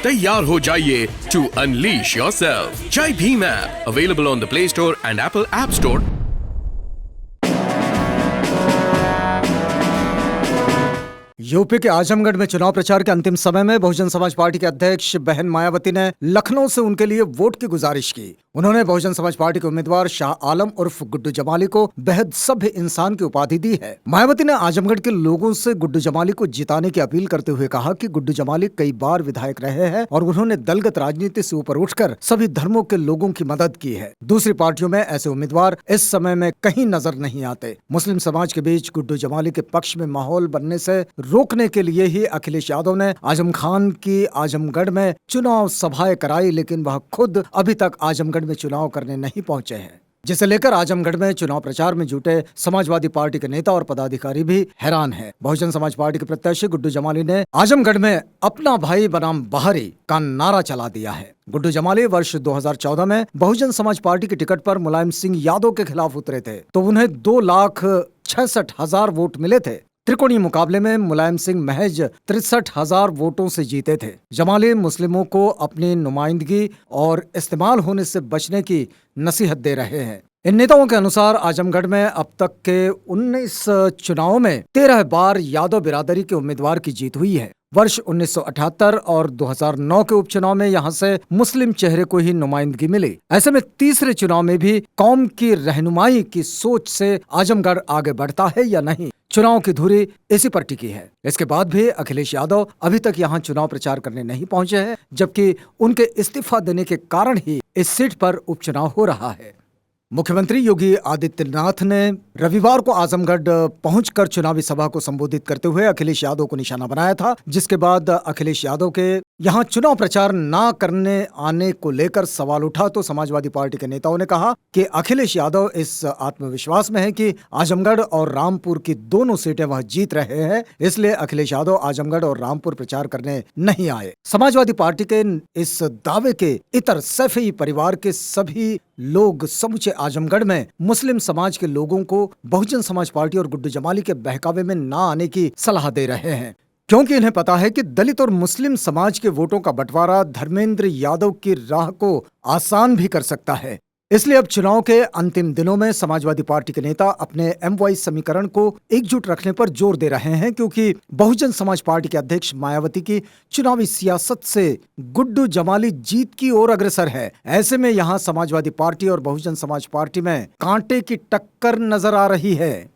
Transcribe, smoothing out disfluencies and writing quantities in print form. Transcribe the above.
तैयार हो जाइए to unleash yourself. Jai Bhim app available on the Play Store and Apple App Store. UP के आजमगढ़ में चुनाव प्रचार के अंतिम समय में बहुजन समाज पार्टी के अध्यक्ष बहन मायावती ने लखनऊ से उनके लिए वोट की गुजारिश की। उन्होंने बहुजन समाज पार्टी के उम्मीदवार शाह आलम उर्फ गुड्डू जमाली को बेहद सभ्य इंसान की उपाधि दी है। मायावती ने आजमगढ़ के लोगों से गुड्डू जमाली को जिताने की अपील करते हुए कहा कि गुड्डू जमाली कई बार विधायक रहे हैं और उन्होंने दलगत राजनीति से ऊपर उठकर सभी धर्मों के लोगों की मदद की है। दूसरी पार्टियों में ऐसे उम्मीदवार इस समय में कहीं नजर नहीं आते। मुस्लिम समाज के बीच गुड्डू जमाली के पक्ष में माहौल बनने से रोकने के लिए ही अखिलेश यादव ने आजम खान की आजमगढ़ में चुनाव सभाएं कराई, लेकिन वह खुद अभी तक आजमगढ़ में चुनाव करने नहीं पहुंचे हैं, जिसे लेकर आजमगढ़ में चुनाव प्रचार में जुटे समाजवादी पार्टी के नेता और पदाधिकारी भी हैरान हैं। बहुजन समाज पार्टी के प्रत्याशी गुड्डू जमाली ने आजमगढ़ में अपना भाई बनाम बाहरी का नारा चला दिया है। गुड्डू जमाली वर्ष 2014 में बहुजन समाज पार्टी के टिकट पर मुलायम सिंह यादव के खिलाफ उतरे थे, तो उन्हें 2,66,000 वोट मिले थे। त्रिकोणीय मुकाबले में मुलायम सिंह महज 63,000 वोटों से जीते थे। जमाली मुस्लिमों को अपनी नुमाइंदगी और इस्तेमाल होने से बचने की नसीहत दे रहे हैं। इन नेताओं के अनुसार आजमगढ़ में अब तक के 19 चुनावों में 13 बार यादव बिरादरी के उम्मीदवार की जीत हुई है। वर्ष 1978 और 2009 के उपचुनाव में यहां से मुस्लिम चेहरे को ही नुमाइंदगी मिली। ऐसे में तीसरे चुनाव में भी कौम की रहनुमाई की सोच से आजमगढ़ आगे बढ़ता है या नहीं, चुनाव की धुरी इसी पर टिकी है। इसके बाद भी अखिलेश यादव अभी तक यहां चुनाव प्रचार करने नहीं पहुंचे हैं, जबकि उनके इस्तीफा देने के कारण ही इस सीट पर उपचुनाव हो रहा है। मुख्यमंत्री योगी आदित्यनाथ ने रविवार को आजमगढ़ पहुंचकर चुनावी सभा को संबोधित करते हुए अखिलेश यादव को निशाना बनाया था, जिसके बाद अखिलेश यादव के यहां चुनाव प्रचार ना करने आने को लेकर सवाल उठा तो समाजवादी पार्टी के नेताओं ने कहा कि अखिलेश यादव इस आत्मविश्वास में है कि आजमगढ़ और रामपुर की दोनों सीटें वह जीत रहे हैं, इसलिए अखिलेश यादव आजमगढ़ और रामपुर प्रचार करने नहीं आए। समाजवादी पार्टी के इस दावे के इतर सैफी परिवार के सभी लोग समूचे आजमगढ़ में मुस्लिम समाज के लोगों को बहुजन समाज पार्टी और गुड्डू जमाली के बहकावे में ना आने की सलाह दे रहे हैं, क्योंकि इन्हें पता है कि दलित और मुस्लिम समाज के वोटों का बंटवारा धर्मेंद्र यादव की राह को आसान भी कर सकता है। इसलिए अब चुनाव के अंतिम दिनों में समाजवादी पार्टी के नेता अपने MY समीकरण को एकजुट रखने पर जोर दे रहे हैं, क्योंकि बहुजन समाज पार्टी के अध्यक्ष मायावती की चुनावी सियासत से गुड्डू जमाली जीत की ओर अग्रसर है। ऐसे में यहां समाजवादी पार्टी और बहुजन समाज पार्टी में कांटे की टक्कर नजर आ रही है।